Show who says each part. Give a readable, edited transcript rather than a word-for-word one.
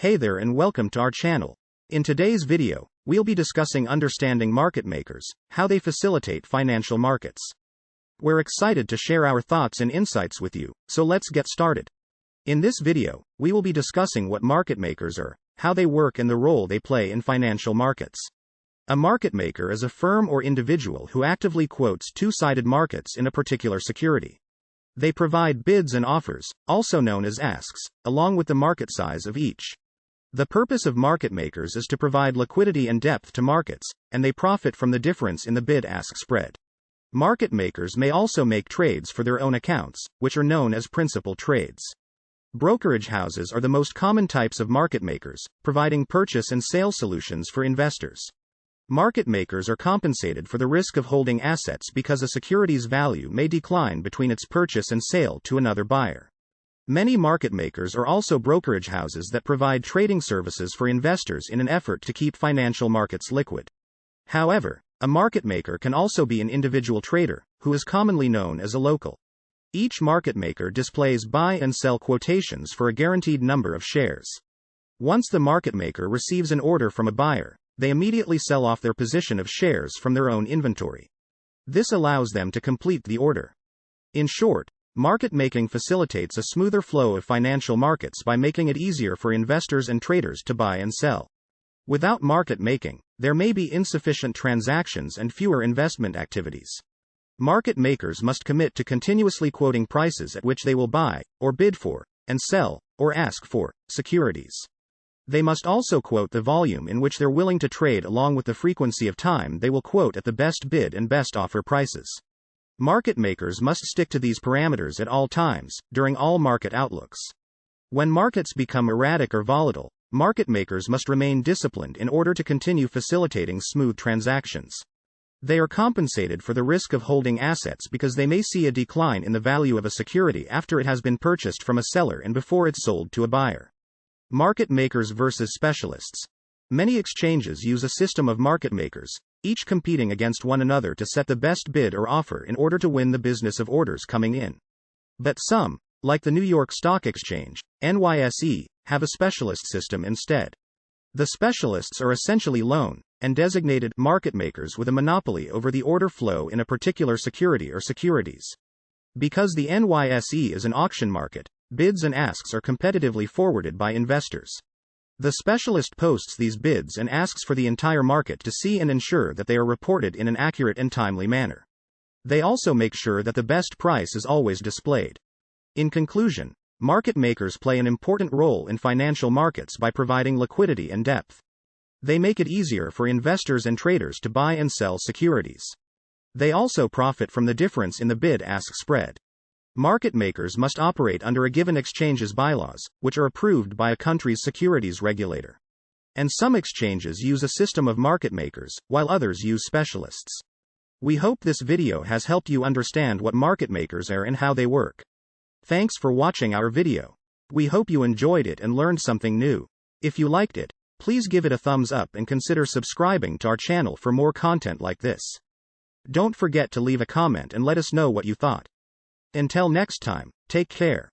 Speaker 1: Hey there and welcome to our channel. In today's video, we'll be discussing understanding market makers, how they facilitate financial markets. We're excited to share our thoughts and insights with you, so let's get started. In this video, we will be discussing what market makers are, how they work and the role they play in financial markets. A market maker is a firm or individual who actively quotes two-sided markets in a particular security. They provide bids and offers, also known as asks, along with the market size of each. The purpose of market makers is to provide liquidity and depth to markets, and they profit from the difference in the bid-ask spread. Market makers may also make trades for their own accounts, which are known as principal trades. Brokerage houses are the most common types of market makers, providing purchase and sale solutions for investors. Market makers are compensated for the risk of holding assets because a security's value may decline between its purchase and sale to another buyer. Many market makers are also brokerage houses that provide trading services for investors in an effort to keep financial markets liquid. However, a market maker can also be an individual trader, who is commonly known as a local. Each market maker displays buy and sell quotations for a guaranteed number of shares. Once the market maker receives an order from a buyer, they immediately sell off their position of shares from their own inventory. This allows them to complete the order. In short, market making facilitates a smoother flow of financial markets by making it easier for investors and traders to buy and sell. Without market making, there may be insufficient transactions and fewer investment activities. Market makers must commit to continuously quoting prices at which they will buy, or bid for, and sell, or ask for, securities. They must also quote the volume in which they're willing to trade along with the frequency of time they will quote at the best bid and best offer prices. Market makers must stick to these parameters at all times, during all market outlooks. When markets become erratic or volatile, market makers must remain disciplined in order to continue facilitating smooth transactions. They are compensated for the risk of holding assets because they may see a decline in the value of a security after it has been purchased from a seller and before it's sold to a buyer. Market makers versus specialists. Many exchanges use a system of market makers, each competing against one another to set the best bid or offer in order to win the business of orders coming in. But some, like the New York Stock Exchange, NYSE, have a specialist system instead. The specialists are essentially lone and designated market makers with a monopoly over the order flow in a particular security or securities. Because the NYSE is an auction market, bids and asks are competitively forwarded by investors. The specialist posts these bids and asks for the entire market to see and ensure that they are reported in an accurate and timely manner. They also make sure that the best price is always displayed. In conclusion, market makers play an important role in financial markets by providing liquidity and depth. They make it easier for investors and traders to buy and sell securities. They also profit from the difference in the bid-ask spread. Market makers must operate under a given exchange's bylaws, which are approved by a country's securities regulator. And some exchanges use a system of market makers, while others use specialists. We hope this video has helped you understand what market makers are and how they work. Thanks for watching our video. We hope you enjoyed it and learned something new. If you liked it, please give it a thumbs up and consider subscribing to our channel for more content like this. Don't forget to leave a comment and let us know what you thought. Until next time, take care.